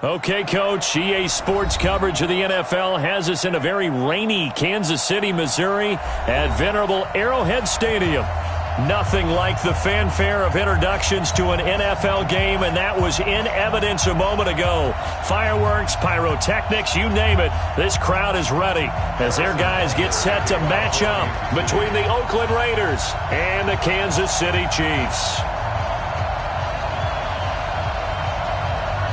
Okay, Coach, EA Sports coverage of the NFL has us in a very rainy Kansas City, Missouri at venerable Arrowhead Stadium. Nothing like the fanfare of introductions to an NFL game, and that was in evidence a moment ago. Fireworks, pyrotechnics, you name it. This crowd is ready as their guys get set to match up between the Oakland Raiders and the Kansas City Chiefs.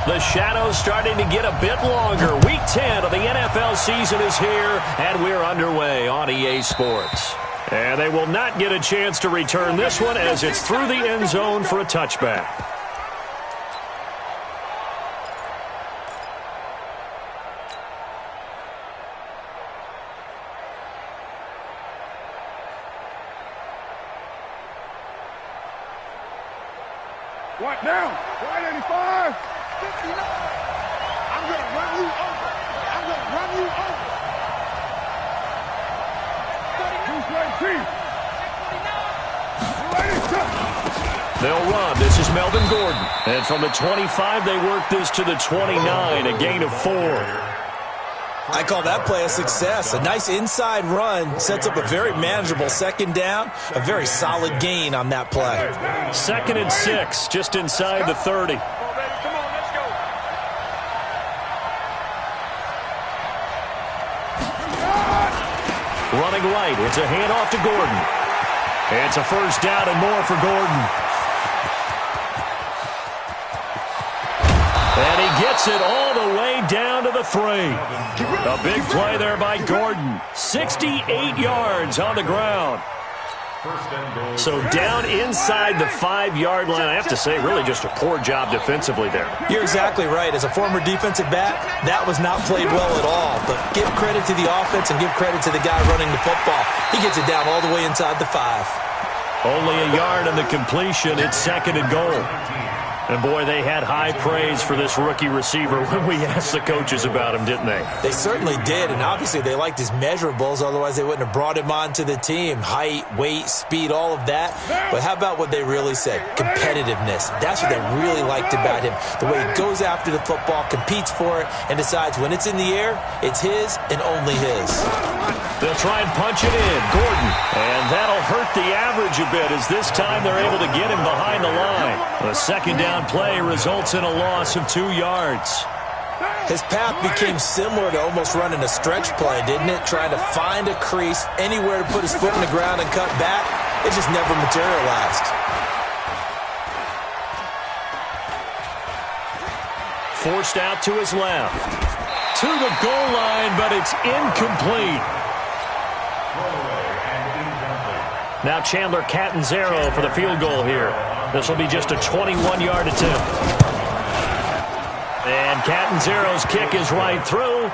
The shadow's starting to get a bit longer. Week 10 of the NFL season is here, and we're underway on EA Sports. And they will not get a chance to return this one as it's through the end zone for a touchback. What now? 185. 59. I'm going to run you over. I'm going to run you over. They'll run. This is Melvin Gordon. And from the 25, they work this to the 29, a gain of 4. I call that play a success. A nice inside run sets up a very manageable second down, a very solid gain on that play. 2nd and 6, just inside the 30. Running right, it's a handoff to Gordon. It's a first down and more for Gordon. And he gets it all the way down to the 3. A big play there by Gordon. 68 yards on the ground. So down inside the 5-yard line. I have to say, really just a poor job defensively there. You're exactly right. As a former defensive back, that was not played well at all. But give credit to the offense and give credit to the guy running the football. He gets it down all the way inside the 5. Only a yard on the completion. It's 2nd and goal. And, boy, they had high praise for this rookie receiver when we asked the coaches about him, didn't they? They certainly did, and obviously they liked his measurables. Otherwise, they wouldn't have brought him onto the team. Height, weight, speed, all of that. But how about what they really said? Competitiveness. That's what they really liked about him. The way he goes after the football, competes for it, and decides when it's in the air, it's his and only his. They'll try and punch it in. Gordon. And that'll hurt the average a bit as this time they're able to get him behind the line. A second down play results in a loss of 2 yards. His path became similar to almost running a stretch play, didn't it? Trying to find a crease, anywhere to put his foot in the ground and cut back. It just never materialized. Forced out to his left. To the goal line, but it's incomplete. Now Chandler Catanzaro for the field goal here. This will be just a 21-yard attempt. And Catanzaro's kick is right through.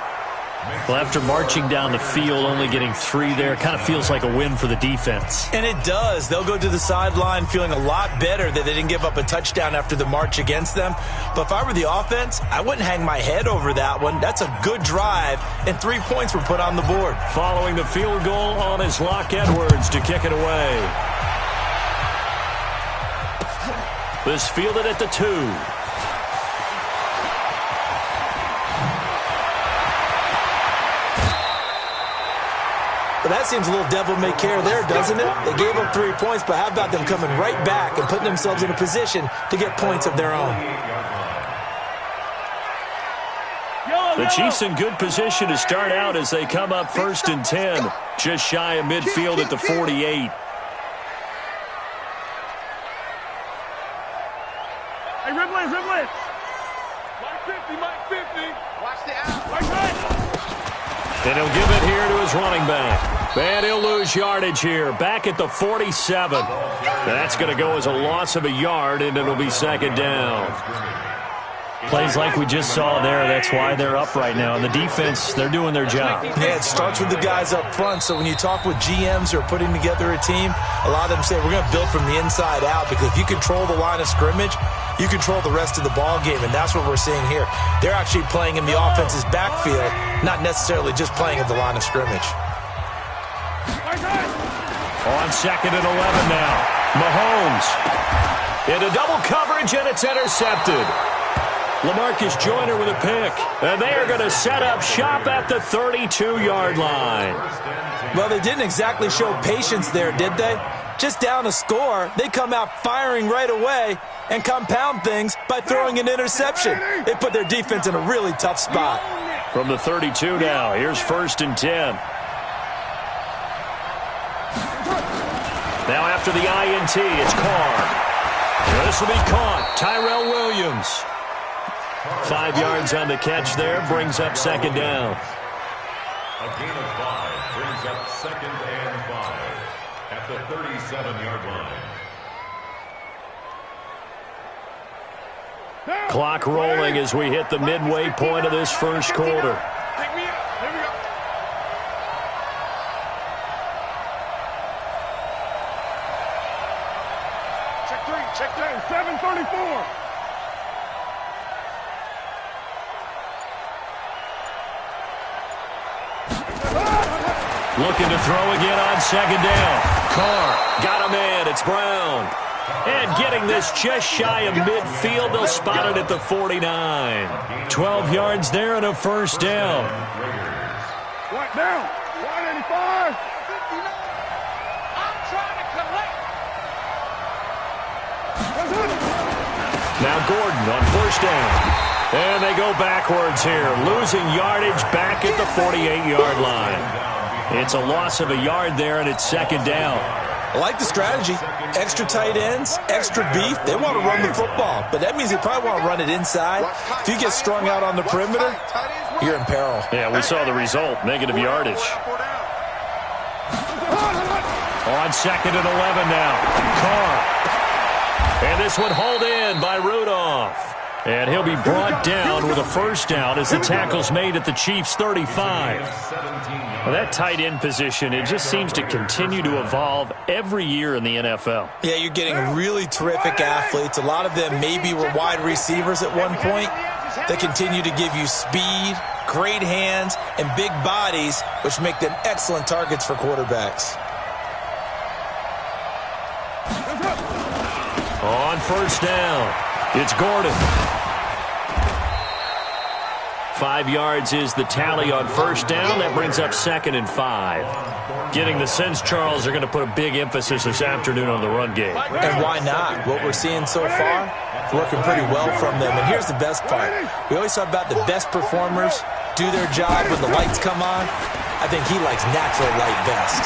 Well, after marching down the field, only getting 3 there, kind of feels like a win for the defense. And it does. They'll go to the sideline feeling a lot better that they didn't give up a touchdown after the march against them. But if I were the offense, I wouldn't hang my head over that one. That's a good drive, and 3 points were put on the board. Following the field goal on is Locke Edwards to kick it away. This fielded at the 2. But that seems a little devil-may-care there, doesn't it? They gave up 3 points, but how about them coming right back and putting themselves in a position to get points of their own? The Chiefs in good position to start out as they come up 1st and 10, just shy of midfield at the 48. Hey, Riblins. Mike 50. Watch the out. And he'll give it here to his running back. And he'll lose yardage here. Back at the 47. That's going to go as a loss of a yard, and it'll be 2nd down. Plays like we just saw there, that's why they're up right now. And the defense, they're doing their job. Yeah, it starts with the guys up front. So when you talk with GMs who are putting together a team, a lot of them say we're going to build from the inside out, because if you control the line of scrimmage, you control the rest of the ball game, and that's what we're seeing here. They're actually playing in the offense's backfield, not necessarily just playing at the line of scrimmage. On 2nd and 11 now. Mahomes into double coverage, and it's intercepted. LaMarcus Joyner with a pick. And they are going to set up shop at the 32-yard line. Well, they didn't exactly show patience there, did they? Just down a score, they come out firing right away and compound things by throwing an interception. They put their defense in a really tough spot. From the 32 now, here's 1st and 10. Now after the INT, it's Carr. This will be caught. Tyrell Williams. 5 yards on the catch there, brings up 2nd down. A gain of 5 brings up 2nd and 5 at the 37-yard line. Clock rolling as we hit the midway point of this first quarter. Pick me up. Here we go. Check 3. Check 3. 7:34. Looking to throw again on 2nd down. Carr got him in. It's Brown. And getting this just shy of midfield, they'll spot it at the 49. 12 yards there and a 1st down. What down? 185. I'm trying to collect. Now Gordon on 1st down. And they go backwards here, losing yardage back at the 48-yard line. It's a loss of a yard there, and it's 2nd down. I like the strategy. Extra tight ends, extra beef. They want to run the football, but that means they probably want to run it inside. If you get strung out on the perimeter, you're in peril. Yeah, we saw the result, negative yardage. On 2nd and 11 now. Carr. And this one hauled in by Rudolph. And he'll be brought down with a 1st down as the tackle's made at the Chiefs' 35. Well, that tight end position, it just seems to continue to evolve every year in the NFL. Yeah, you're getting really terrific athletes. A lot of them maybe were wide receivers at one point. They continue to give you speed, great hands, and big bodies, which make them excellent targets for quarterbacks. On 1st down, it's Gordon. 5 yards is the tally on 1st down. That brings up 2nd and 5. Getting the sense, Charles, are going to put a big emphasis this afternoon on the run game. And why not? What we're seeing so far, it's working pretty well from them. And here's the best part. We always talk about the best performers do their job when the lights come on. I think he likes natural light best.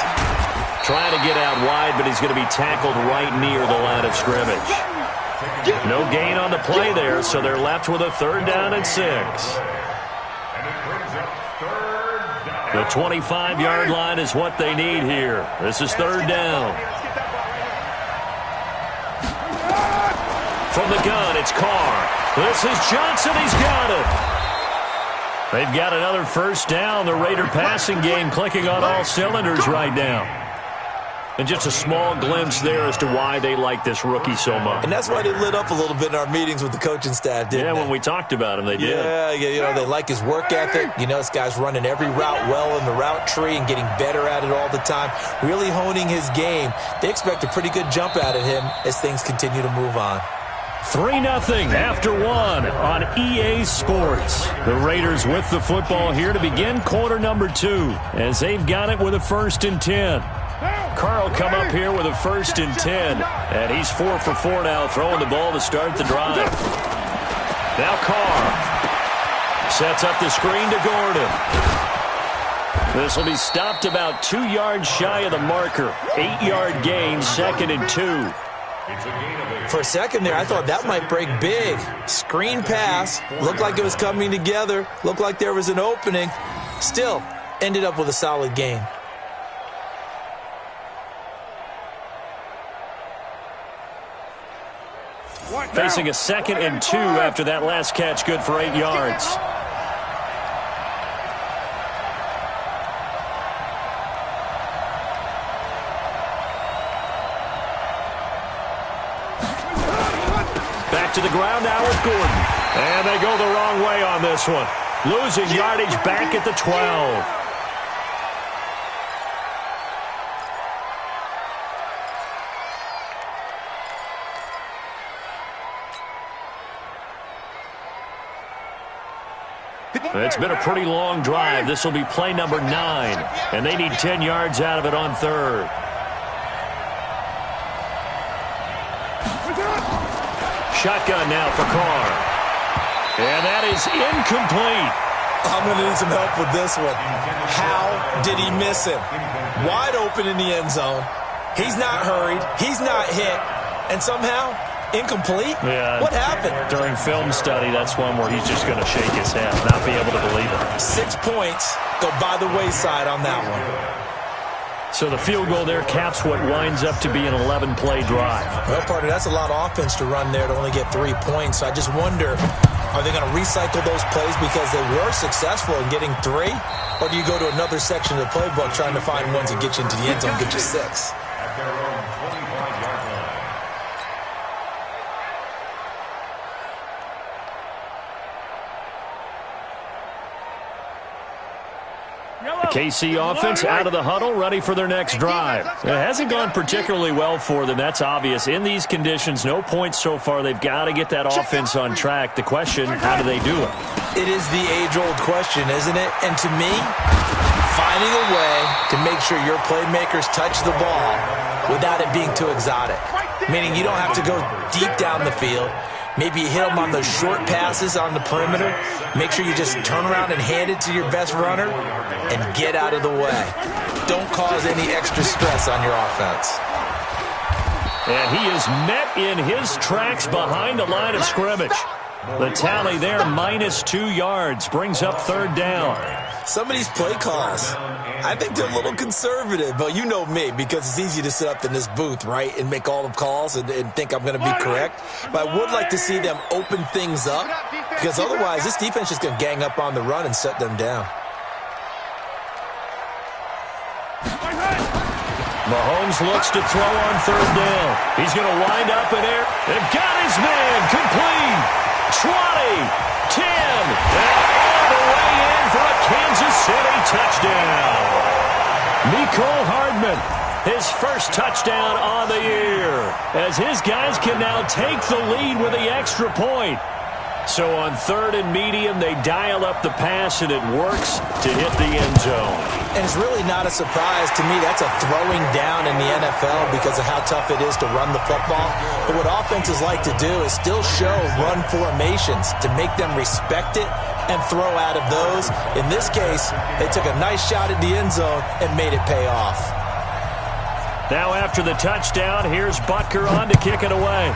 Trying to get out wide, but he's going to be tackled right near the line of scrimmage. No gain on the play there, so they're left with a 3rd down and 6. The 25-yard line is what they need here. This is 3rd down. From the gun, it's Carr. This is Johnson. He's got it. They've got another 1st down. The Raider passing game clicking on all cylinders right now. And just a small glimpse there as to why they like this rookie so much. And that's why they lit up a little bit in our meetings with the coaching staff, didn't they? Yeah, when we talked about him, they did. Yeah, you know, they like his work ethic. You know, this guy's running every route well in the route tree and getting better at it all the time, really honing his game. They expect a pretty good jump out of him as things continue to move on. 3-0 after 1 on EA Sports. The Raiders with the football here to begin quarter number 2 as they've got it with a 1st and 10. Carl come up here with a 1st and 10, and he's 4 for 4 now, throwing the ball to start the drive. Now Carr sets up the screen to Gordon. This will be stopped about 2 yards shy of the marker. 8-yard gain, 2nd and 2. For a second there, I thought that might break big. Screen pass, looked like it was coming together, looked like there was an opening. Still, ended up with a solid gain. Facing a 2nd and 2 after that last catch, good for 8 yards. Back to the ground now with Gordon. And they go the wrong way on this one. Losing yardage back at the 12. It's been a pretty long drive. This will be play number 9, and they need 10 yards out of it on third. Shotgun now for Carr. And that is incomplete. I'm going to need some help with this one. How did he miss him? Wide open in the end zone. He's not hurried. He's not hit. And somehow, incomplete? Yeah. What happened? During film study, that's one where he's just going to shake his head, not be able to believe it. 6 points go by the wayside on that one. So the field goal there caps what winds up to be an 11-play drive. Well, partner, that's a lot of offense to run there to only get 3 points. So I just wonder, are they going to recycle those plays because they were successful in getting 3? Or do you go to another section of the playbook trying to find ones that get you into the end zone, get you 6? At their own 25-yard line. The KC offense out of the huddle, ready for their next drive. It hasn't gone particularly well for them, that's obvious. In these conditions, no points so far. They've got to get that offense on track. The question, how do they do it? It is the age-old question, isn't it? And to me, finding a way to make sure your playmakers touch the ball without it being too exotic. Meaning you don't have to go deep down the field. Maybe you hit them on those short passes on the perimeter. Make sure you just turn around and hand it to your best runner and get out of the way. Don't cause any extra stress on your offense. And he is met in his tracks behind the line of scrimmage. The tally there, -2 yards, brings up third down. Some of these play calls, I think they're a little conservative, but you know me, because it's easy to sit up in this booth, right, and make all the calls and think I'm going to be correct. But I would like to see them open things up, because otherwise this defense is going to gang up on the run and shut them down. Mahomes looks to throw on third down. He's going to wind up in air. And got his man complete. 20, 10, and all the way in for a Kansas City touchdown. Mecole Hardman, his first touchdown on the year, as his guys can now take the lead with the extra point. So on third and medium, they dial up the pass, and it works to hit the end zone. And it's really not a surprise to me. That's a throwing down in the NFL because of how tough it is to run the football. But what offenses like to do is still show run formations to make them respect it and throw out of those. In this case, they took a nice shot at the end zone and made it pay off. Now after the touchdown, here's Butker on to kick it away.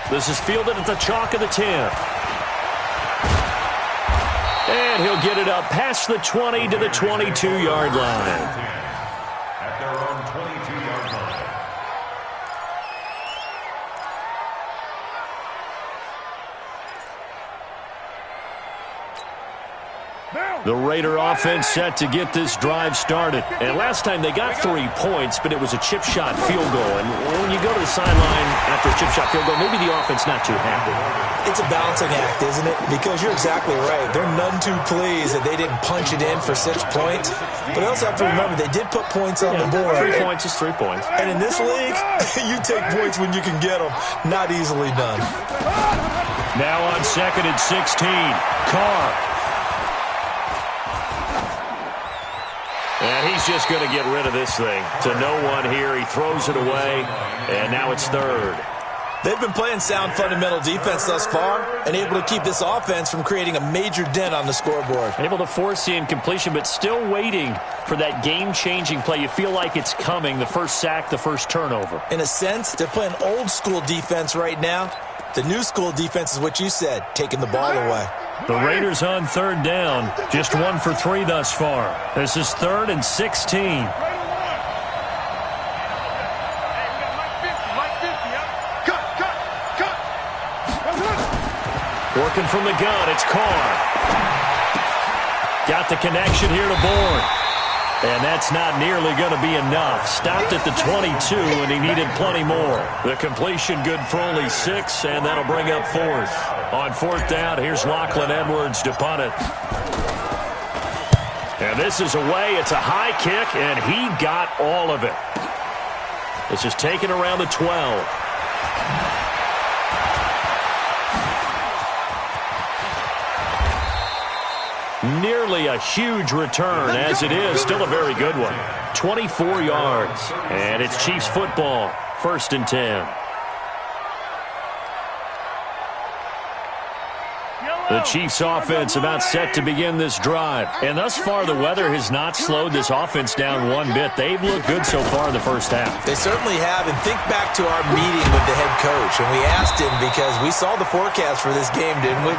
This is fielded at the chalk of the 10. And he'll get it up past the 20 to the 22-yard line. At their own 22-yard line. The Raider offense set to get this drive started. And last time they got 3 points, but it was a chip shot field goal. And when you go to the sideline after a chip shot field goal, maybe the offense not too happy. It's a balancing act, isn't it? Because you're exactly right. They're none too pleased that they didn't punch it in for 6 points. But I also have to remember they did put points on the board. 3 points is 3 points. And in this league, you take points when you can get them. Not easily done. Now on 2nd and 16, Carr. And he's just going to get rid of this thing. To no one here. He throws it away, and now it's third. They've been playing sound fundamental defense thus far and able to keep this offense from creating a major dent on the scoreboard. Able to force the incompletion, but still waiting for that game-changing play. You feel like it's coming, the first sack, the first turnover. In a sense, they're playing old-school defense right now. The new school defense is what you said, taking the ball away. The Raiders on third down, just 1 for 3 thus far. This is 3rd and 16. Working from the gun, it's Carr. Got the connection here to Bourne. And that's not nearly going to be enough. Stopped at the 22, and he needed plenty more. The completion good for only 6, and that'll bring up 4th. On 4th down, here's Lachlan Edwards to punt it. And this is away. It's a high kick, and he got all of it. This is taken around the 12. Nearly a huge return. As it is, still a very good one. 24 yards. And it's Chiefs football. 1st and 10. The Chiefs offense about set to begin this drive. And thus far, the weather has not slowed this offense down one bit. They've looked good so far in the first half. They certainly have. And think back to our meeting with the head coach. And we asked him, because we saw the forecast for this game, didn't we?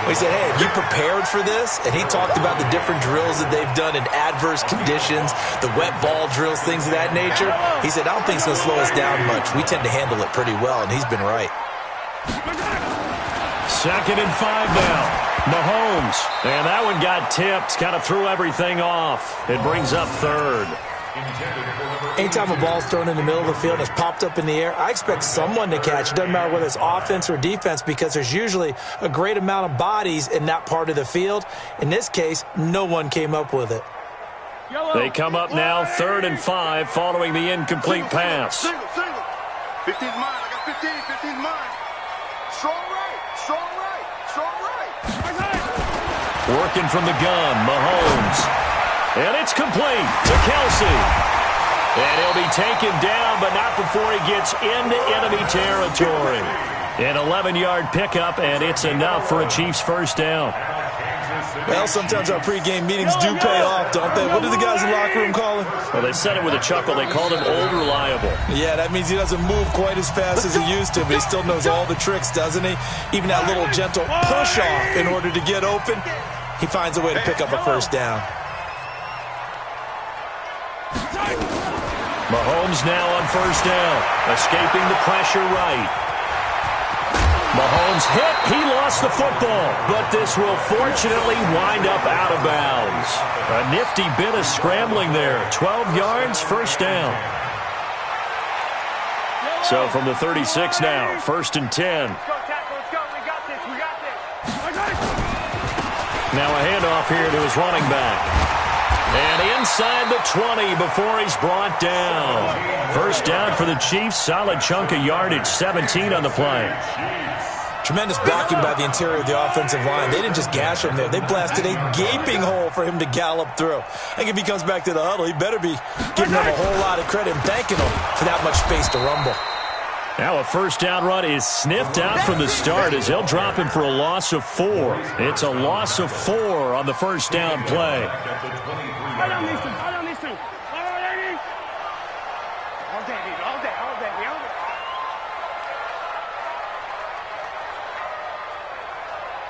We said, hey, have you prepared for this? And he talked about the different drills that they've done in adverse conditions, the wet ball drills, things of that nature. He said, I don't think it's going to slow us down much. We tend to handle it pretty well, and he's been right. 2nd and 5 now. Mahomes. And that one got tipped. Kind of threw everything off. It brings up 3rd. Anytime a ball's thrown in the middle of the field and it's popped up in the air, I expect someone to catch. It doesn't matter whether it's offense or defense, because there's usually a great amount of bodies in that part of the field. In this case, no one came up with it. They come up now 3rd and 5 following the incomplete pass. Single. 15's mine. I got 15's mine. Strong right. Working from the gun, Mahomes. And it's complete to Kelsey. And he'll be taken down, but not before he gets into enemy territory. An 11-yard pickup, and it's enough for a Chiefs first down. Well, sometimes our pregame meetings do pay off, don't they? What do the guys in the locker room call him? Well, they said it with a chuckle. They called him old reliable. Yeah, that means he doesn't move quite as fast as he used to, but he still knows all the tricks, doesn't he? Even that little gentle push-off in order to get open. He finds a way to pick up a first down. Mahomes now on first down, escaping the pressure right. Mahomes hit. He lost the football, but this will fortunately wind up out of bounds. A nifty bit of scrambling there. 12 yards, first down. So from the 36 now, 1st and 10. Let's go, tackle. Let's go. We got this. Now a handoff here to his running back. And inside the 20 before he's brought down. First down for the Chiefs. Solid chunk of yardage, 17 on the play. Tremendous blocking by the interior of the offensive line. They didn't just gash him there. They blasted a gaping hole for him to gallop through. I think if he comes back to the huddle, he better be giving them a whole lot of credit and thanking them for that much space to rumble. Now a first down run is sniffed out from the start as they'll drop him for a loss of 4. It's a loss of 4 on the first down play. Hold on these two. All day.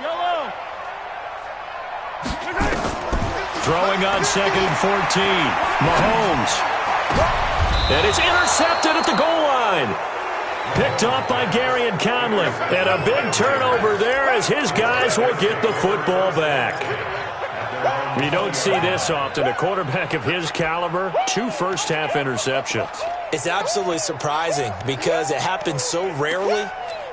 Yellow. Throwing on 2nd and 14. Mahomes. And it's intercepted at the goal line. Picked off by Gary and Conley. And a big turnover there as his guys will get the football back. You don't see this often. A quarterback of his caliber, 2 first-half interceptions. It's absolutely surprising because it happens so rarely.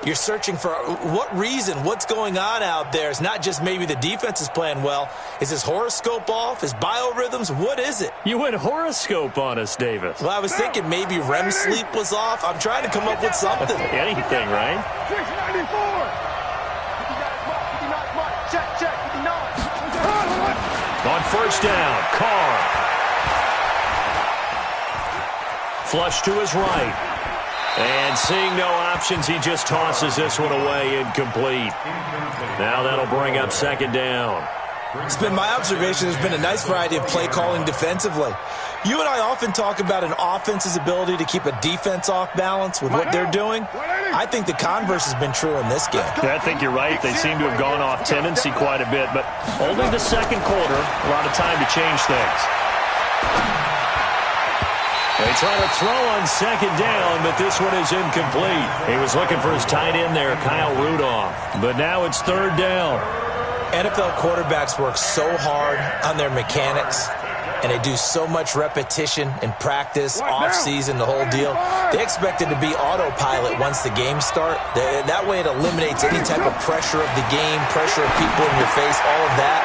You're searching for what reason, what's going on out there. It's not just maybe the defense is playing well. Is his horoscope off? His biorhythms? What is it? You went horoscope on us, Davis. Well, I was thinking maybe REM sleep was off. I'm trying to come up with something. Anything, right? 694. 59 mark. Check. 59. On first down, Carr. Flush to his right. And seeing no options, he just tosses this one away, incomplete. Now that'll bring up 2nd down. It's been my observation there's been a nice variety of play calling defensively. You and I often talk about an offense's ability to keep a defense off balance with what they're doing. I think the converse has been true in this game. Yeah, I think you're right. They seem to have gone off tendency quite a bit, but only the second quarter, a lot of time to change things. They try to throw on 2nd down, but this one is incomplete. He was looking for his tight end there, Kyle Rudolph. But now it's 3rd down. NFL quarterbacks work so hard on their mechanics, and they do so much repetition and practice, off-season, the whole deal. They expect it to be autopilot once the games start. That way it eliminates any type of pressure of the game, pressure of people in your face, all of that.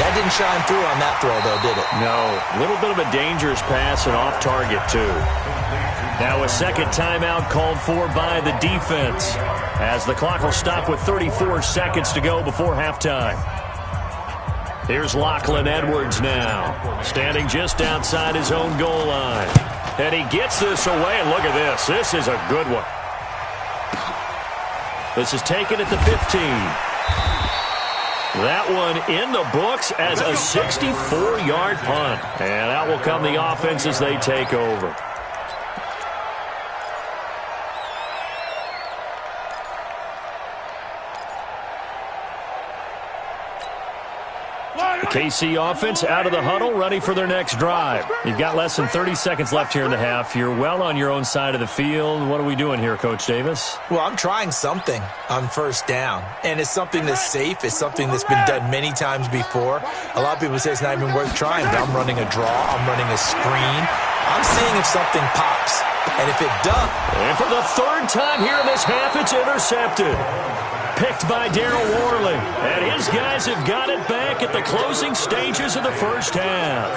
That didn't shine through on that throw, though, did it? No. A little bit of a dangerous pass and off target, too. Now a second timeout called for by the defense as the clock will stop with 34 seconds to go before halftime. Here's Lachlan Edwards now, standing just outside his own goal line. And he gets this away, and look at this. This is a good one. This is taken at the 15. That one in the books as a 64-yard punt. And out will come the offense as they take over. KC offense out of the huddle, ready for their next drive. You've got less than 30 seconds left here in the half. You're well on your own side of the field. What are we doing here, Coach Davis? Well, I'm trying something on first down, and it's something that's safe. It's something that's been done many times before. A lot of people say it's not even worth trying, but I'm running a draw. I'm running a screen. I'm seeing if something pops, and if it does. And for the third time here in this half, it's intercepted. Picked by Darryl Worley. And his guys have got it back at the closing stages of the first half.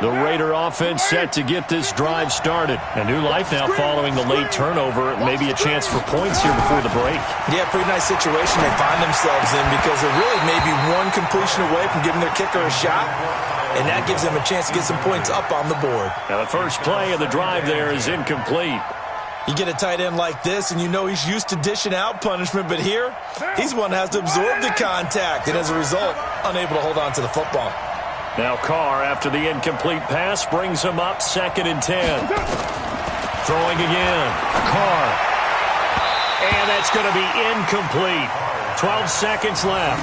The Raider offense set to get this drive started. A new life now following the late turnover. Maybe a chance for points here before the break. Yeah, pretty nice situation they find themselves in because they're really maybe one completion away from giving their kicker a shot. And that gives them a chance to get some points up on the board. Now the first play of the drive there is incomplete. You get a tight end like this, and you know he's used to dishing out punishment, but here, he's one that has to absorb the contact, and as a result, unable to hold on to the football. Now Carr, after the incomplete pass, brings him up 2nd and 10. Throwing again. Carr. And that's going to be incomplete. 12 seconds left.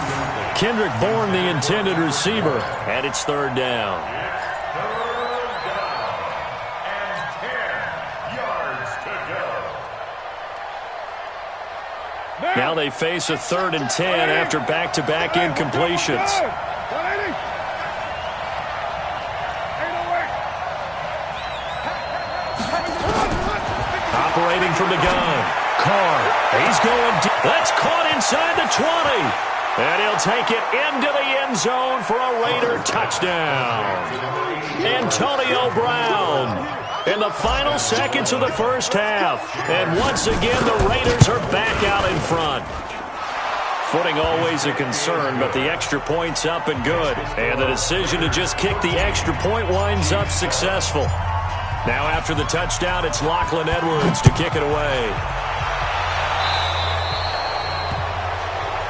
Kendrick Bourne, the intended receiver, and it's 3rd down. Third down and 10 yards to go. Now they face a 3rd and 10 after back-to-back incompletions. Operating from the gun. Carr. He's going deep. That's caught inside the 20. And he'll take it into the end zone for a Raider touchdown. Antonio Brown in the final seconds of the first half. And once again, the Raiders are back out in front. Footing always a concern, but the extra point's up and good. And the decision to just kick the extra point winds up successful. Now after the touchdown, it's Lachlan Edwards to kick it away.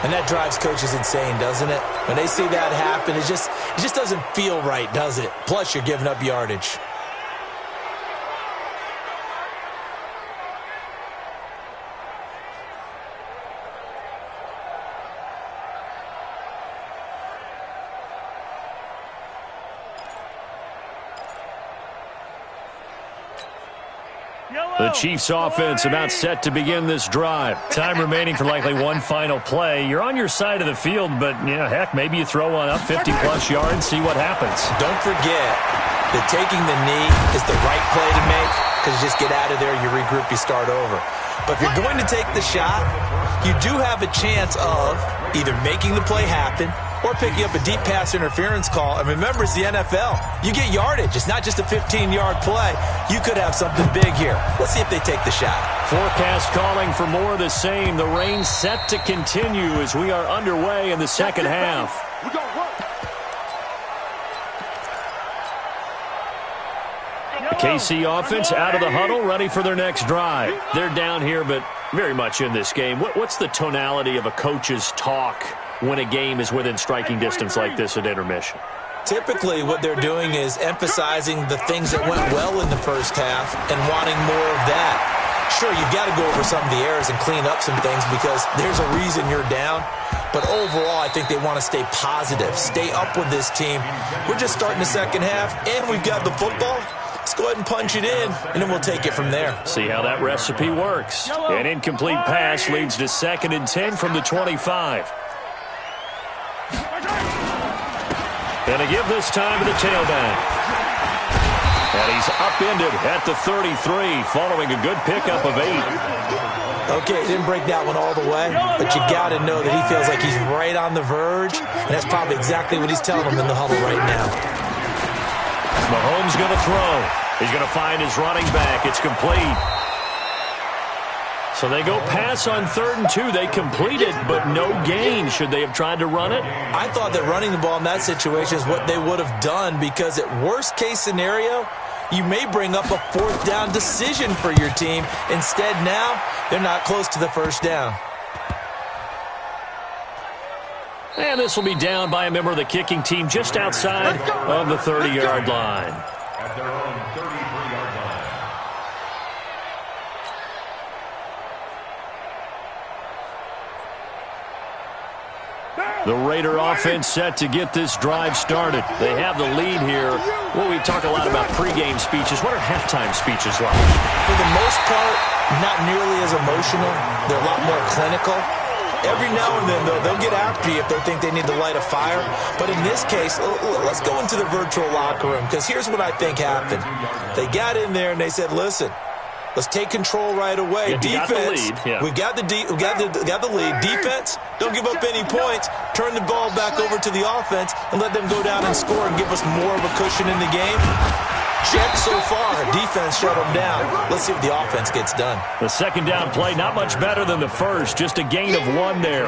And that drives coaches insane, doesn't it? When they see that happen, it just doesn't feel right, does it? Plus, you're giving up yardage. The Chiefs offense about set to begin this drive. Time remaining for likely one final play. You're on your side of the field, but, heck, maybe you throw one up 50-plus yards, see what happens. Don't forget that taking the knee is the right play to make because you just get out of there, you regroup, you start over. But if you're going to take the shot, you do have a chance of either making the play happen or picking up a deep pass interference call. And remember, it's the NFL. You get yardage. It's not just a 15-yard play. You could have something big here. Let's see if they take the shot. Forecast calling for more of the same. The rain set to continue as we are underway in the second half. The KC offense out of the huddle, ready for their next drive. They're down here, but very much in this game. What's the tonality of a coach's talk when a game is within striking distance like this at intermission? Typically, what they're doing is emphasizing the things that went well in the first half and wanting more of that. Sure, you've got to go over some of the errors and clean up some things because there's a reason you're down. But overall, I think they want to stay positive, stay up with this team. We're just starting the second half, and we've got the football. Let's go ahead and punch it in, and then we'll take it from there. See how that recipe works. An incomplete pass leads to 2nd and 10 from the 25. And a give this time to the tailback. And he's upended at the 33 following a good pickup of 8. Okay, didn't break that one all the way, but you got to know that he feels like he's right on the verge, and that's probably exactly what he's telling him in the huddle right now. Mahomes going to throw. He's going to find his running back. It's complete. So they go pass on 3rd and 2. They complete it, but no gain. Should they have tried to run it? I thought that running the ball in that situation is what they would have done, because at worst case scenario, you may bring up a 4th down decision for your team. Instead, now they're not close to the 1st down. And this will be down by a member of the kicking team just outside of the 30-yard line. At their own 33-yard line. The Raider offense set to get this drive started. They have the lead here. Well, we talk a lot about pregame speeches. What are halftime speeches like? For the most part, not nearly as emotional. They're a lot more clinical. Every now and then, though, they'll get after you if they think they need to light a fire. But in this case, let's go into the virtual locker room, because here's what I think happened. They got in there and they said, listen, let's take control right away. Defense, we got the lead. Defense, don't give up any points. Turn the ball back over to the offense and let them go down and score and give us more of a cushion in the game. Check so far. Defense shut them down. Let's see if the offense gets done. The second down play, not much better than the first. Just a gain of 1 there.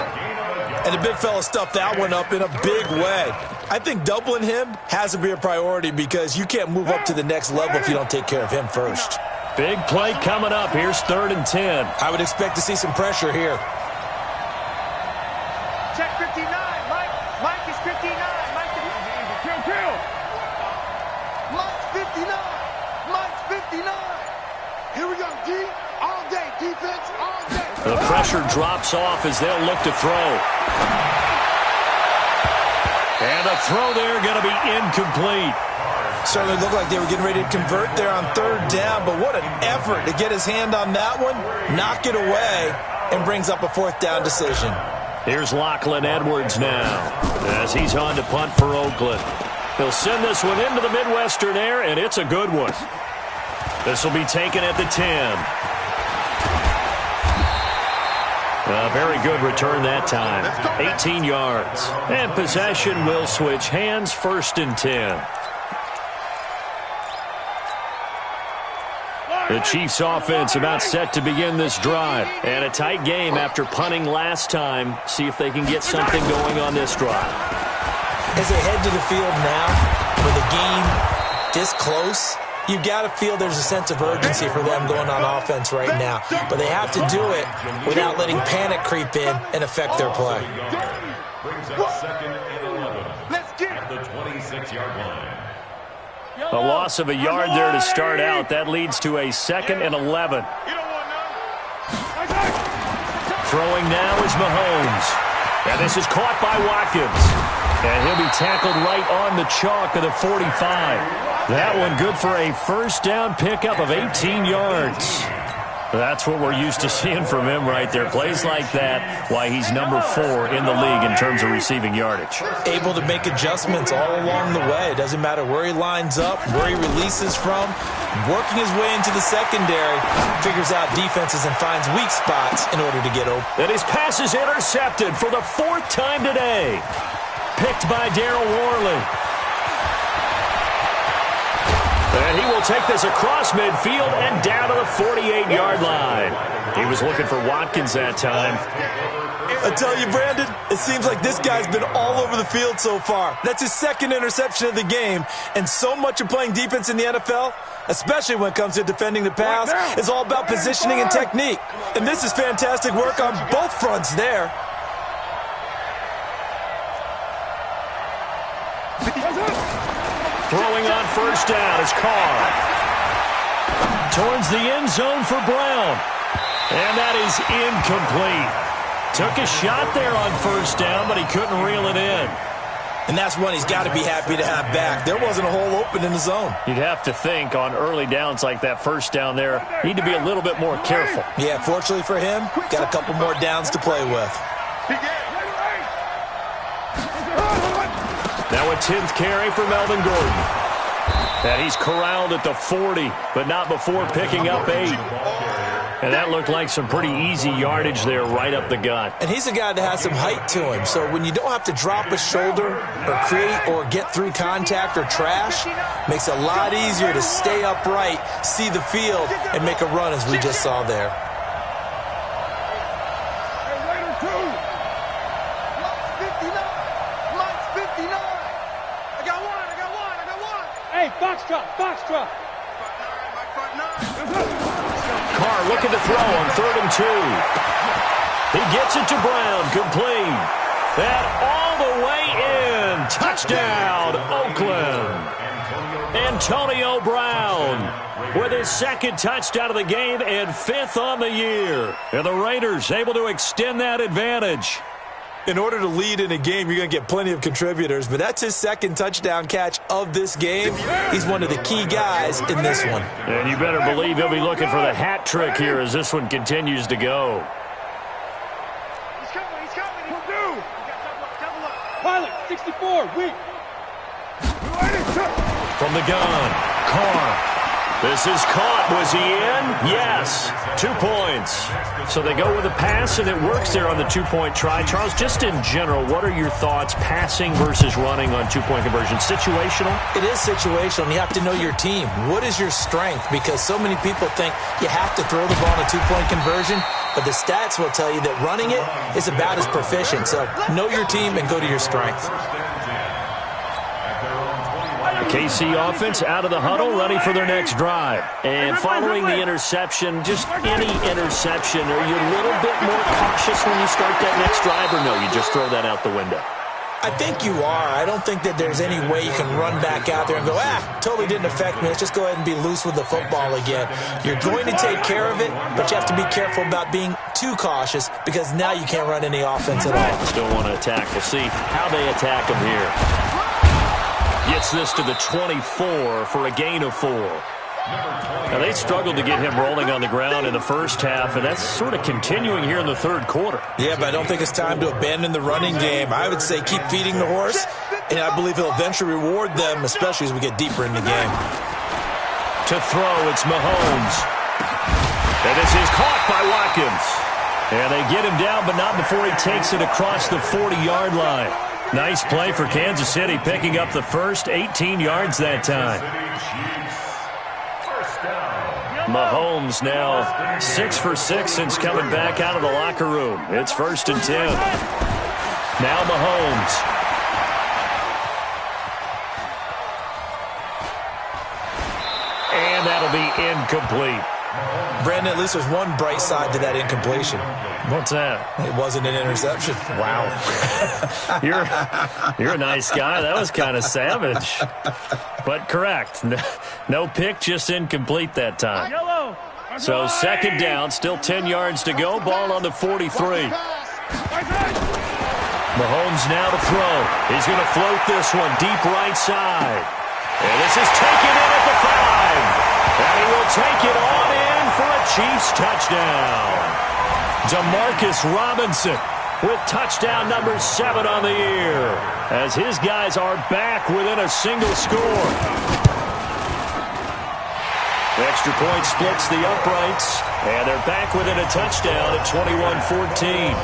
And the big fella stuffed that one up in a big way. I think doubling him has to be a priority, because you can't move up to the next level if you don't take care of him first. Big play coming up. Here's 3rd and 10. I would expect to see some pressure here. Check 59. Mike is 59. Mike is... Kill. Mike's 59. Mike's 59. Here we go, D. All day. Defense, all day. The pressure drops off as they'll look to throw. And the throw there going to be incomplete. Certainly looked like they were getting ready to convert there on 3rd down, but what an effort to get his hand on that one, knock it away, and brings up a 4th down decision. Here's Lachlan Edwards now as he's on to punt for Oakland. He'll send this one into the Midwestern air, and it's a good one. This will be taken at the 10. A very good return that time. 18 yards. And possession will switch hands, 1st and 10. The Chiefs offense about set to begin this drive. And a tight game after punting last time. See if they can get something going on this drive. As they head to the field now, with a game this close, you've got to feel there's a sense of urgency for them going on offense right now. But they have to do it without letting panic creep in and affect their play. Brings up 2nd and 11. At the 26-yard line. A loss of a yard there to start out. That leads to a 2nd and 11. Throwing now is Mahomes. And this is caught by Watkins. And he'll be tackled right on the chalk of the 45. That one good for a 1st down pickup of 18 yards. That's what we're used to seeing from him right there. Plays like that, why he's number 4 in the league in terms of receiving yardage. Able to make adjustments all along the way. It doesn't matter where he lines up, where he releases from. Working his way into the secondary, figures out defenses and finds weak spots in order to get open. And his pass is intercepted for the 4th time today. Picked by Darryl Worley. And he will take this across midfield and down to the 48-yard line. He was looking for Watkins that time. I tell you, Brandon, it seems like this guy's been all over the field so far. That's his 2nd interception of the game. And so much of playing defense in the NFL, especially when it comes to defending the pass, is all about positioning and technique. And this is fantastic work on both fronts there. Throwing on 1st down is Carr. Towards the end zone for Brown. And that is incomplete. Took a shot there on 1st down, but he couldn't reel it in. And that's one he's got to be happy to have back. There wasn't a hole open in the zone. You'd have to think on early downs like that 1st down there, need to be a little bit more careful. Yeah, fortunately for him, got a couple more downs to play with. Now a 10th carry for Melvin Gordon. And he's corralled at the 40, but not before picking up 8. And that looked like some pretty easy yardage there right up the gut. And he's a guy that has some height to him. So when you don't have to drop a shoulder or create or get through contact or trash, makes it a lot easier to stay upright, see the field, and make a run as we just saw there. Carr looking to throw on 3rd and 2. He gets it to Brown, complete. And all the way in. Touchdown, Oakland. Antonio Brown with his 2nd touchdown of the game and 5th on the year. And the Raiders able to extend that advantage. In order to lead in a game, you're going to get plenty of contributors, but that's his 2nd touchdown catch of this game. He's one of the key guys in this one. And you better believe he'll be looking for the hat trick here as this one continues to go. He's coming. He'll do. Double up. Pilot, 64, weak. From the gun, Carr. This is caught. Was he in? Yes. 2 points. So they go with a pass, and it works there on the 2-point try. Charles, just in general, what are your thoughts passing versus running on 2-point conversion? Situational? It is situational, and you have to know your team. What is your strength? Because so many people think you have to throw the ball on a 2-point conversion, but the stats will tell you that running it is about as proficient. So know your team and go to your strength. KC offense out of the huddle, ready for their next drive. And following the interception, just any interception, are you a little bit more cautious when you start that next drive, or no, you just throw that out the window? I think you are. I don't think that there's any way you can run back out there and go, totally didn't affect me. Let's just go ahead and be loose with the football again. You're going to take care of it, but you have to be careful about being too cautious because now you can't run any offense at all. Still want to attack. We'll see how they attack him here. Gets this to the 24 for a gain of 4. Now, they struggled to get him rolling on the ground in the first half, and that's sort of continuing here in the 3rd quarter. Yeah, but I don't think it's time to abandon the running game. I would say keep feeding the horse, and I believe he'll eventually reward them, especially as we get deeper in the game. To throw, it's Mahomes. And this is caught by Watkins. And they get him down, but not before he takes it across the 40-yard line. Nice play for Kansas City, picking up the first 18 yards that time. Mahomes now 6 for 6 since coming back out of the locker room. It's 1st and 10. Now Mahomes. And that'll be incomplete. Brandon, at least there's one bright side to that incompletion. What's that? It wasn't an interception. Wow. You're a nice guy. That was kind of savage. But correct. No pick, just incomplete that time. So 2nd down, still 10 yards to go. Ball on the 43. Mahomes now to throw. He's going to float this one deep right side. And this is taken in at the 5. And he will take it on in for a Chiefs touchdown. Demarcus Robinson with touchdown number 7 on the year as his guys are back within a single score. The extra point splits the uprights, and they're back within a touchdown at 21-14.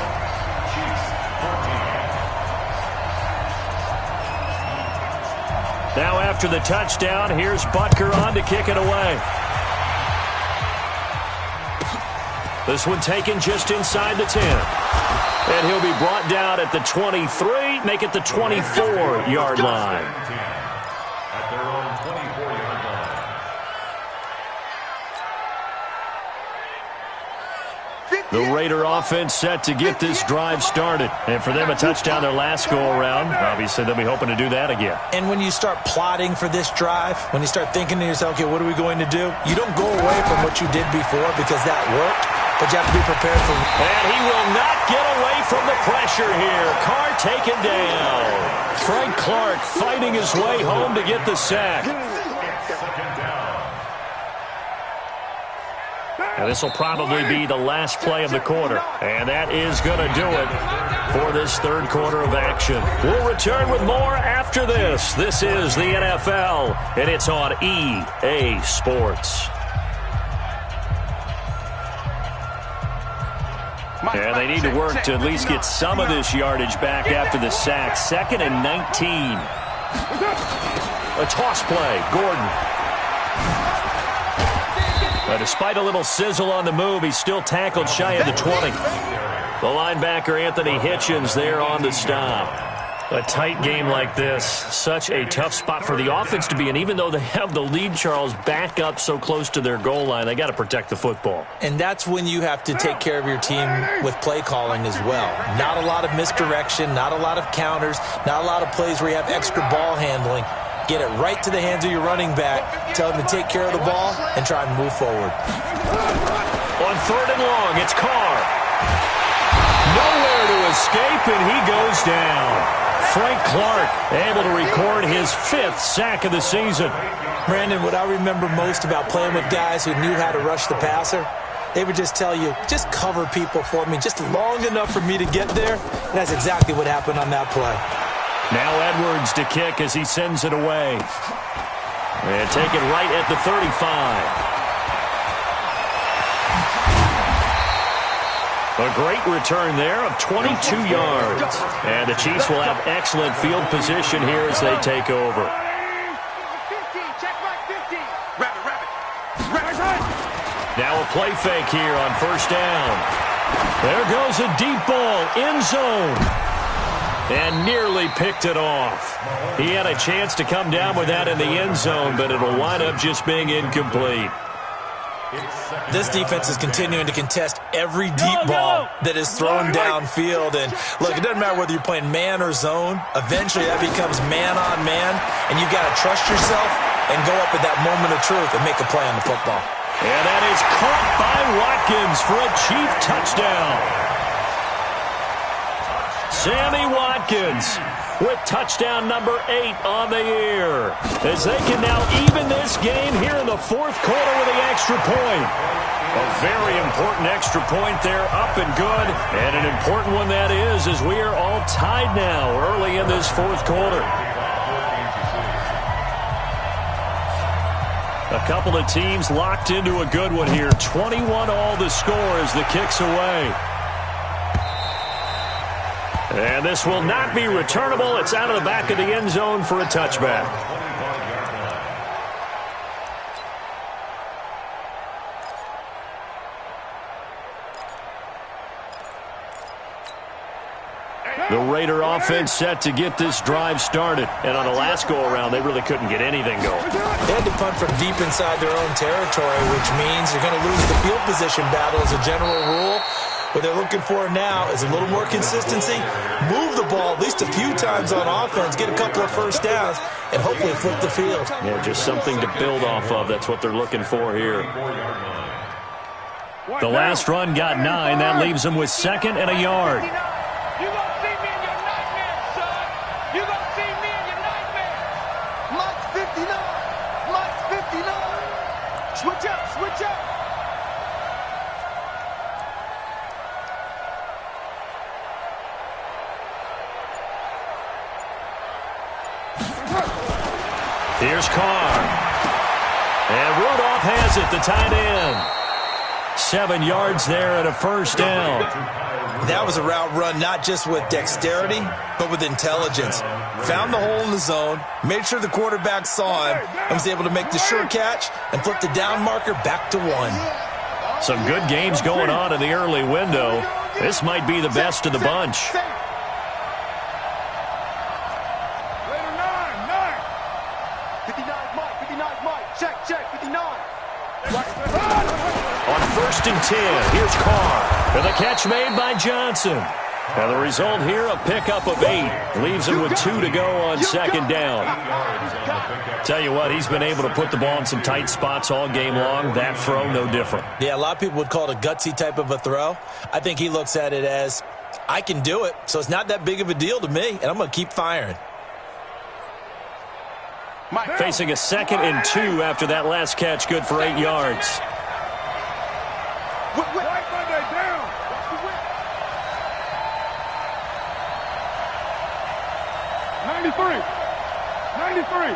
Now after the touchdown, here's Butker on to kick it away. This one taken just inside the 10. And he'll be brought down at the 23, make it the 24-yard line. At their own 24-yard line. The Raider offense set to get this drive started. And for them, a touchdown their last go-around. Obviously, they'll be hoping to do that again. And when you start plotting for this drive, when you start thinking to yourself, okay, what are we going to do? You don't go away from what you did before because that worked, but you have to be prepared for it. And he will not get away from the pressure here. Carr taken down. Frank Clark fighting his way home to get the sack. And this will probably be the last play of the quarter. And that is going to do it for this 3rd quarter of action. We'll return with more after this. This is the NFL, and it's on EA Sports. And they need to work to at least get some of this yardage back after the sack. 2nd and 19. A toss play. Gordon. Despite a little sizzle on the move, he's still tackled shy of the 20. The linebacker, Anthony Hitchens, there on the stop. A tight game like this, such a tough spot for the offense to be in. Even though they have the lead, Charles, back up so close to their goal line, they got to protect the football. And that's when you have to take care of your team with play calling as well. Not a lot of misdirection, not a lot of counters, not a lot of plays where you have extra ball handling. Get it right to the hands of your running back, tell him to take care of the ball, and try and move forward. On 3rd and long, it's Carr. Nowhere to escape, and he goes down. Frank Clark able to record his 5th sack of the season. Brandon, what I remember most about playing with guys who knew how to rush the passer, they would just tell you, just cover people for me, just long enough for me to get there. And that's exactly what happened on that play. Now Edwards to kick as he sends it away. And take it right at the 35. A great return there of 22 yards. And the Chiefs will have excellent field position here as they take over. Now a play fake here on 1st down. There goes a deep ball, end zone. And nearly picked it off. He had a chance to come down with that in the end zone, but it'll wind up just being incomplete. This defense is continuing to contest every deep ball that is thrown downfield. And, look, it doesn't matter whether you're playing man or zone. Eventually, that becomes man-on-man, and you've got to trust yourself and go up at that moment of truth and make a play on the football. And that is caught by Watkins for a Chief touchdown. Sammy Watkins with touchdown number 8 on the year, as they can now even this game here in the 4th quarter with the extra point. A very important extra point there, up and good, and an important one that is, as we are all tied now early in this 4th quarter. A couple of teams locked into a good one here. 21 all the score as the kick's away. And this will not be returnable. It's out of the back of the end zone for a touchback. The Raider offense set to get this drive started. And on the last go-around, they really couldn't get anything going. They had to punt from deep inside their own territory, which means you're going to lose the field position battle as a general rule. What they're looking for now is a little more consistency, move the ball at least a few times on offense, get a couple of first downs, and hopefully flip the field. Yeah, just something to build off of. That's what they're looking for here. The last run got 9. That leaves them with 2nd and a yard. You gonna see me in your nightmares, son. You gonna see me in your nightmares. Mike's 59. Mike's 59. Switch up, switch up. Here's Carr. And Rudolph has it, the tight end. 7 yards there and a first down. That was a route run not just with dexterity, but with intelligence. Found the hole in the zone, made sure the quarterback saw him, and was able to make the sure catch and flip the down marker back to 1. Some good games going on in the early window. This might be the best of the bunch. On 1st and 10, here's Carr. And the catch made by Johnson. And the result here, a pickup of 8. Leaves him with 2 to go on 2nd down. Tell you what, he's been able to put the ball in some tight spots all game long. That throw, no different. Yeah, a lot of people would call it a gutsy type of a throw. I think he looks at it as, I can do it, so it's not that big of a deal to me, and I'm going to keep firing. Facing a 2nd and 2 after that last catch, good for 8 yards. Right Monday down. 93. 93.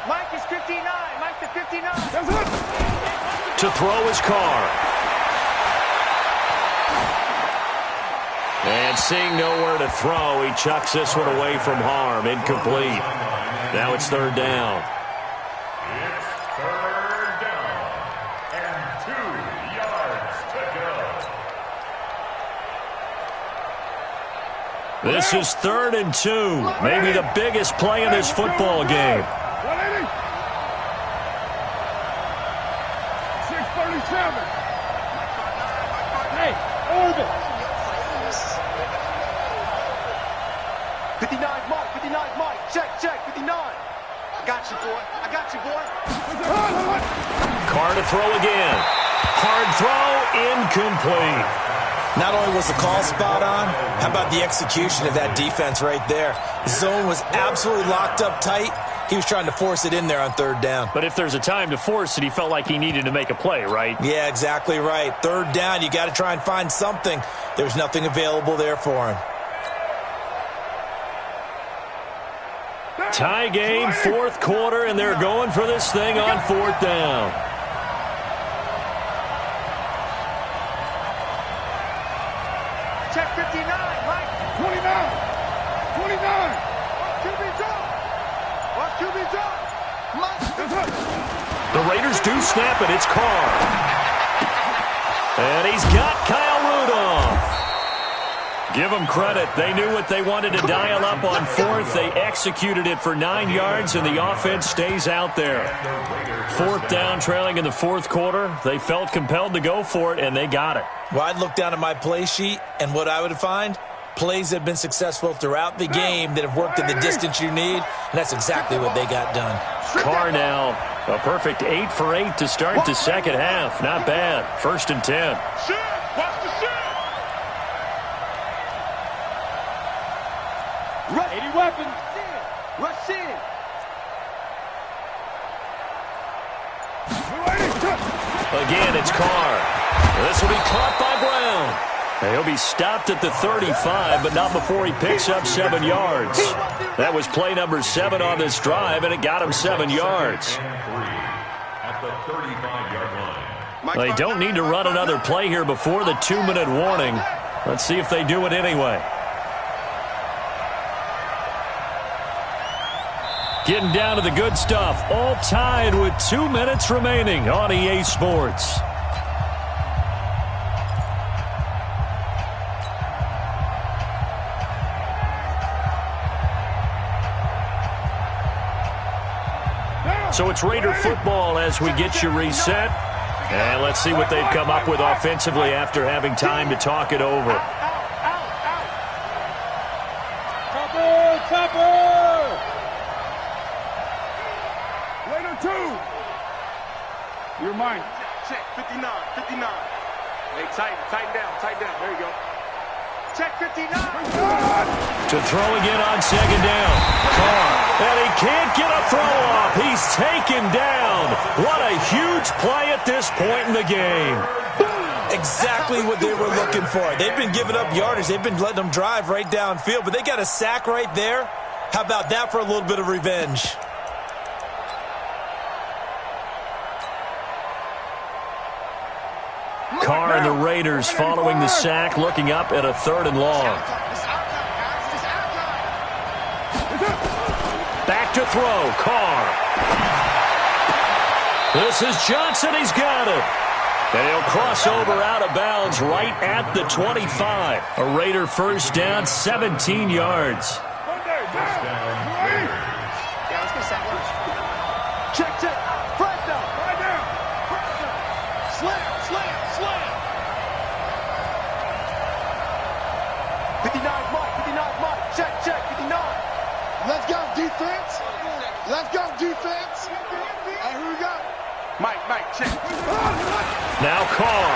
Mike is 59. Mike to 59. That's it. To throw his Carr. And seeing nowhere to throw, he chucks this one away from harm. Incomplete. Now it's 3rd down. It's 3rd down and 2 yards to go. This is 3rd and 2. Maybe the biggest play in this football game. 637. Hey, orbit. 59 Mike, 59 Mike. Check, 59. I got you, boy. I got you, boy. Carr to throw again. Hard throw, incomplete. Not only was the call spot on, how about the execution of that defense right there? The zone was absolutely locked up tight. He was trying to force it in there on 3rd down. But if there's a time to force it, he felt like he needed to make a play, right? Yeah, exactly right. 3rd down, you got to try and find something. There's nothing available there for him. Tie game, 4th quarter, and they're going for this thing on 4th down. Check 59 Mike. 29. 29. QB drop. Watch QB drop. Mike. The Raiders do snap it. It's Carr. And he's got Kyle Rudolph. Give them credit. They knew what they wanted to dial up on 4th. They executed it for 9 yards, and the offense stays out there. 4th down, trailing in the 4th quarter. They felt compelled to go for it, and they got it. Well, I'd look down at my play sheet, and what I would find, plays that have been successful throughout the game that have worked at the distance you need, and that's exactly what they got done. Carr now, a perfect 8 for 8 to start the second half. Not bad. 1st and 10. Shit. Watch the shit. 80 weapons. Rush in. Again, it's Carr. This will be caught by Brown. He'll be stopped at the 35, but not before he picks up 7 yards. That was play number 7 on this drive, and it got him 7 yards. At the 35-yard line. They don't need to run another play here before the 2-minute warning. Let's see if they do it anyway. Getting down to the good stuff. All tied with 2 minutes remaining on EA Sports. So it's Raider football as we get you reset. And let's see what they've come up with offensively after having time to talk it over. Topper! Raider 2! You're mine. Check 59. Hey, tighten down. There you go. Check 59. To throw again on 2nd down. Carr. And he can't get a throw off. He's taken down. What a huge play at this point in the game. Exactly what they were looking for. They've been giving up yardage. They've been letting them drive right downfield, but they got a sack right there. How about that for a little bit of revenge? Carr and the Raiders following the sack, looking up at a 3rd and long. Back to throw, Carr. This is Johnson, he's got it. And he'll cross over out of bounds right at the 25. A Raider 1st down, 17 yards. Check. Flat down. Slam. 59 Mike. Check. 59. Let's go, defense. Hey, who we got? Mike, check. Now Carr.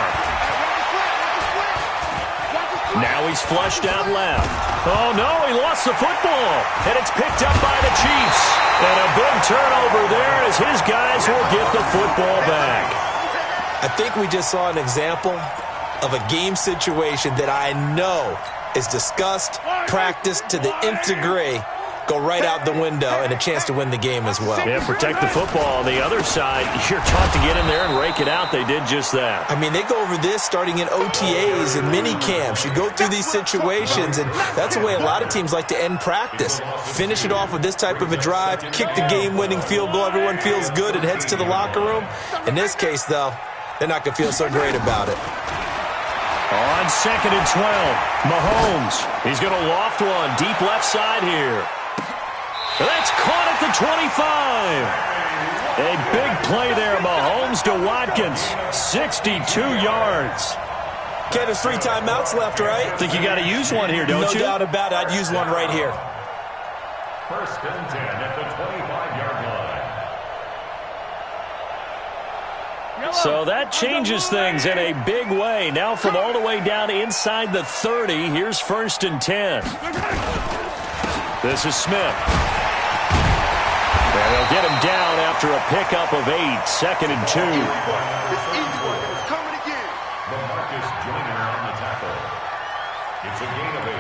Now he's flushed out left. Oh, no, he lost the football. And it's picked up by the Chiefs. And a big turnover there as his guys will get the football back. I think we just saw an example of a game situation that I know is discussed, practiced to the nth degree, go right out the window, and a chance to win the game as well. Yeah, protect the football. On the other side, you're taught to get in there and rake it out. They did just that. I mean, they go over this starting in OTAs and mini camps. You go through these situations, and that's the way a lot of teams like to end practice. Finish it off with this type of a drive, kick the game-winning field goal. Everyone feels good and heads to the locker room. In this case, though, they're not going to feel so great about it. On 2nd and 12, Mahomes. He's going to loft one deep left side here. That's caught at the 25. A big play there, Mahomes to Watkins. 62 yards. Okay, there's 3 timeouts left, right? I think you got to use one here, don't you? No doubt about it. I'd use one right here. 1st and 10 at the 25-yard line. So that changes things in a big way. Now from all the way down inside the 30, here's 1st and 10. This is Smith. And they'll get him down after a pickup of 8, 2nd and 2. It's coming again. Marcus Joyner on the tackle. It's a gain of 8.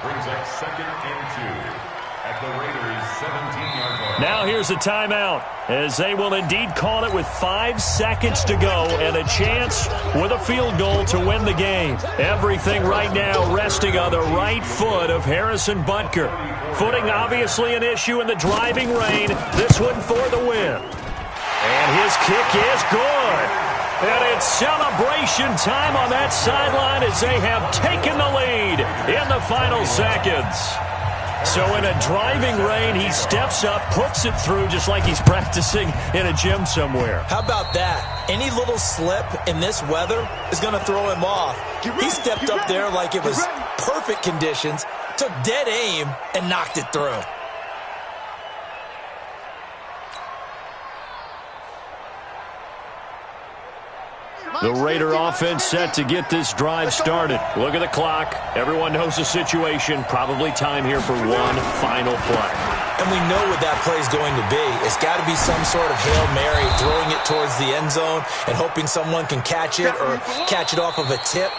Brings up 2nd and 2 at the Raiders' 17-yard line. Now here's a timeout, as they will indeed call it with 5 seconds to go and a chance with a field goal to win the game. Everything right now resting on the right foot of Harrison Butker. Footing obviously an issue in the driving rain. This one for the win. And his kick is good. And it's celebration time on that sideline as they have taken the lead in the final seconds. So in a driving rain, he steps up, puts it through just like he's practicing in a gym somewhere. How about that? Any little slip in this weather is going to throw him off. He stepped up there like it was perfect conditions, took dead aim, and knocked it through. The Raider offense set to get this drive started. Look at the clock. Everyone knows the situation. Probably time here for one final play. And we know what that play is going to be. It's got to be some sort of Hail Mary, throwing it towards the end zone and hoping someone can catch it or catch it off of a tip.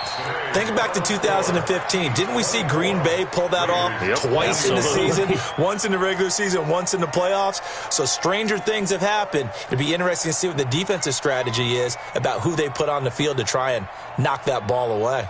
Think back to 2015. Didn't we see Green Bay pull that off twice in the season? Once in the regular season, once in the playoffs. So stranger things have happened. It'd be interesting to see what the defensive strategy is about who they put on the field to try and knock that ball away.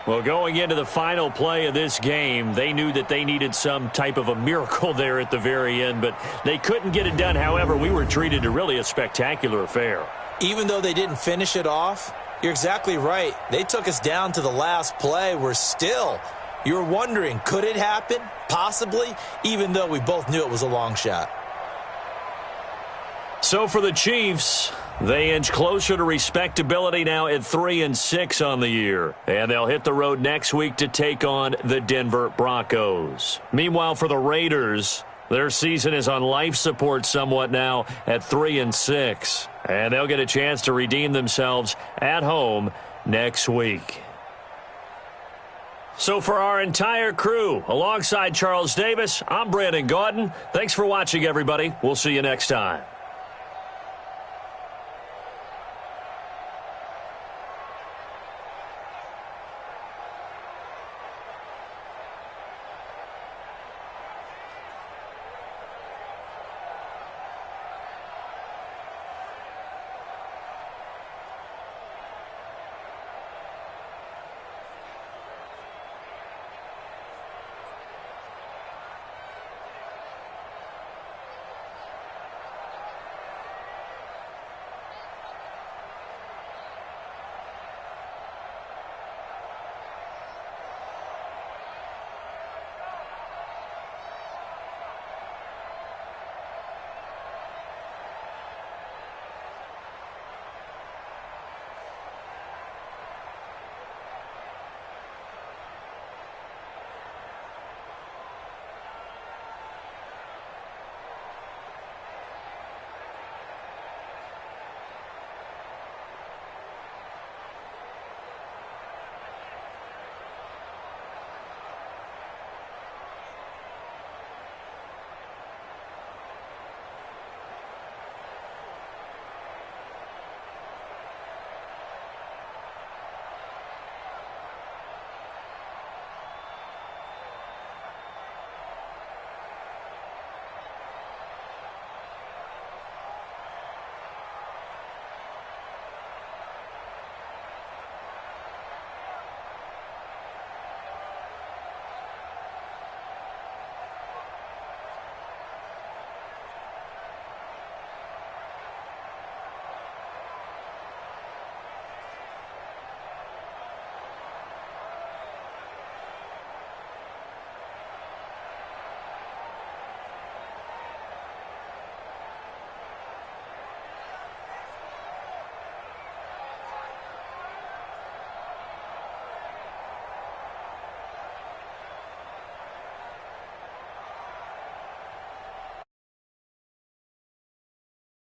Well, going into the final play of this game, they knew that they needed some type of a miracle there at the very end, but they couldn't get it done. However, we were treated to really a spectacular affair. Even though they didn't finish it off, you're exactly right. They took us down to the last play. We're still, you were wondering, could it happen? Possibly, even though we both knew it was a long shot. So for the Chiefs, they inch closer to respectability now at 3-6 on the year. And they'll hit the road next week to take on the Denver Broncos. Meanwhile, for the Raiders, their season is on life support somewhat now at 3-6. And they'll get a chance to redeem themselves at home next week. So for our entire crew, alongside Charles Davis, I'm Brandon Gaudin. Thanks for watching, everybody. We'll see you next time.